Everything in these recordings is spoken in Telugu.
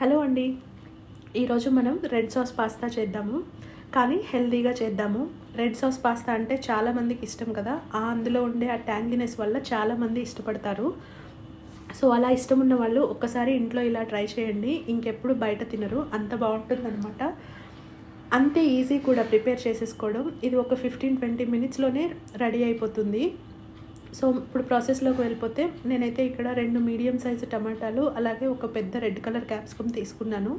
హలో అండి. ఈరోజు మనం రెడ్ సాస్ పాస్తా చేద్దాము, కానీ హెల్తీగా చేద్దాము. రెడ్ సాస్ పాస్తా అంటే చాలామందికి ఇష్టం కదా. అందులో ఉండే ఆ ట్యాంగినెస్ వల్ల చాలామంది ఇష్టపడతారు. సో అలా ఇష్టం ఉన్న వాళ్ళు ఒక్కసారి ఇంట్లో ఇలా ట్రై చేయండి. ఇంకెప్పుడు బయట తినరు, అంత బాగుంటుందన్నమాట. అంతే ఈజీ కూడా ప్రిపేర్ చేసేసుకోవడం. ఇది ఒక 15-20 మినిట్స్లోనే రెడీ అయిపోతుంది. సో ఇప్పుడు ప్రాసెస్లోకి వెళ్ళిపోతే, నేనైతే ఇక్కడ 2 మీడియం సైజు టమాటాలు, అలాగే ఒక పెద్ద రెడ్ కలర్ క్యాప్సికమ్ తీసుకున్నాను.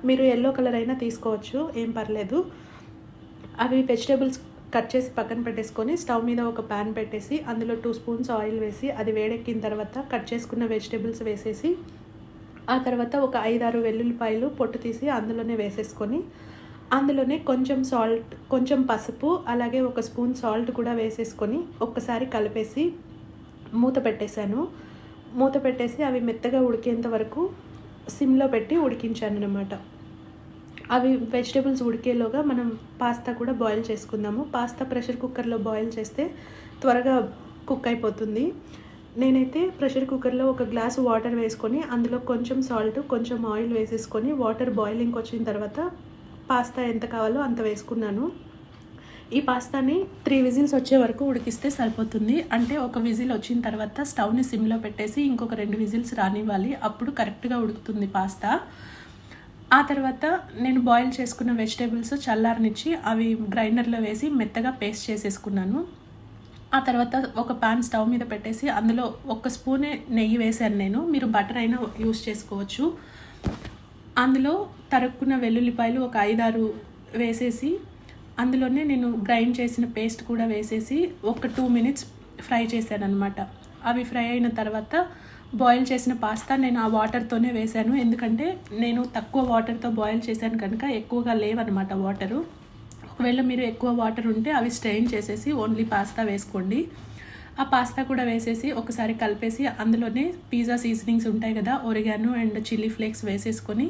మీరు ఎల్లో కలర్ అయినా తీసుకోవచ్చు, ఏం పర్లేదు. అవి వెజిటేబుల్స్ కట్ చేసి పక్కన పెట్టేసుకొని, స్టవ్ మీద ఒక ప్యాన్ పెట్టేసి అందులో 2 స్పూన్స్ ఆయిల్ వేసి, అది వేడెక్కిన తర్వాత కట్ చేసుకున్న వెజిటేబుల్స్ వేసేసి, ఆ తర్వాత ఒక 5-6 వెల్లుల్లిపాయలు పొట్టు తీసి అందులోనే వేసేసుకొని, అందులోనే కొంచెం సాల్ట్, కొంచెం పసుపు, అలాగే ఒక స్పూన్ సాల్ట్ కూడా వేసేసుకొని ఒక్కసారి కలిపేసి మూత పెట్టేశాను. మూత పెట్టేసి అవి మెత్తగా ఉడికేంత వరకు సిమ్లో పెట్టి ఉడికించాను అన్నమాట. అవి వెజిటేబుల్స్ ఉడికేలోగా మనం పాస్తా కూడా బాయిల్ చేసుకుందాము. పాస్తా ప్రెషర్ కుక్కర్లో బాయిల్ చేస్తే త్వరగా కుక్ అయిపోతుంది. నేనైతే ప్రెషర్ కుక్కర్లో ఒక గ్లాసు వాటర్ వేసుకొని, అందులో కొంచెం సాల్ట్, కొంచెం ఆయిల్ వేసేసుకొని, వాటర్ బాయిలింగ్కి వచ్చిన తర్వాత పాస్తా ఎంత కావాలో అంత వేసుకున్నాను. ఈ పాస్తాని 3 విజిల్స్ వచ్చే వరకు ఉడికిస్తే సరిపోతుంది. అంటే ఒక విజిల్ వచ్చిన తర్వాత స్టవ్ని సిమ్లో పెట్టేసి ఇంకొక 2 విజిల్స్ రానివ్వాలి. అప్పుడు కరెక్ట్గా ఉడుకుతుంది పాస్తా. ఆ తర్వాత నేను బాయిల్ చేసుకున్న వెజిటేబుల్స్ చల్లారనిచ్చి అవి గ్రైండర్లో వేసి మెత్తగా పేస్ట్ చేసేసుకున్నాను. ఆ తర్వాత ఒక ప్యాన్ స్టవ్ మీద పెట్టేసి అందులో 1 స్పూనే నెయ్యి వేసాను నేను. మీరు బటర్ అయినా యూస్ చేసుకోవచ్చు. అందులో తరుక్కున్న వెల్లుల్లిపాయలు ఒక 5-6 వేసేసి, అందులోనే నేను గ్రైండ్ చేసిన పేస్ట్ కూడా వేసేసి ఒక 2 మినిట్స్ ఫ్రై చేశాను అనమాట. అవి ఫ్రై అయిన తర్వాత బాయిల్ చేసిన పాస్తా నేను ఆ వాటర్తోనే వేశాను. ఎందుకంటే నేను తక్కువ వాటర్తో బాయిల్ చేశాను కనుక ఎక్కువగా లేవన్నమాట వాటరు. ఒకవేళ మీరు ఎక్కువ వాటర్ ఉంటే అవి స్ట్రెయిన్ చేసేసి ఓన్లీ పాస్తా వేసుకోండి. ఆ పాస్తా కూడా వేసేసి ఒకసారి కలిపేసి, అందులోనే పిజ్జా సీజనింగ్స్ ఉంటాయి కదా, ఒరిగానో అండ్ చిల్లీ ఫ్లేక్స్ వేసేసుకొని,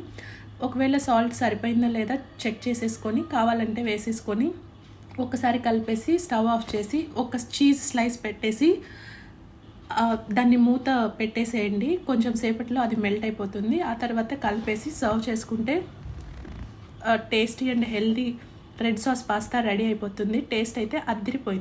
ఒకవేళ సాల్ట్ సరిపోయిందా లేదా చెక్ చేసేసుకొని కావాలంటే వేసేసుకొని ఒకసారి కలిపేసి స్టవ్ ఆఫ్ చేసి ఒక చీజ్ స్లైస్ పెట్టేసి దాన్ని మూత పెట్టేసేయండి. కొంచెం సేపట్లో అది మెల్ట్ అయిపోతుంది. ఆ తర్వాత కలిపేసి సర్వ్ చేసుకుంటే tasty and healthy red sauce pasta ready అయిపోతుంది. టేస్ట్ అయితే అదిరిపోయింది.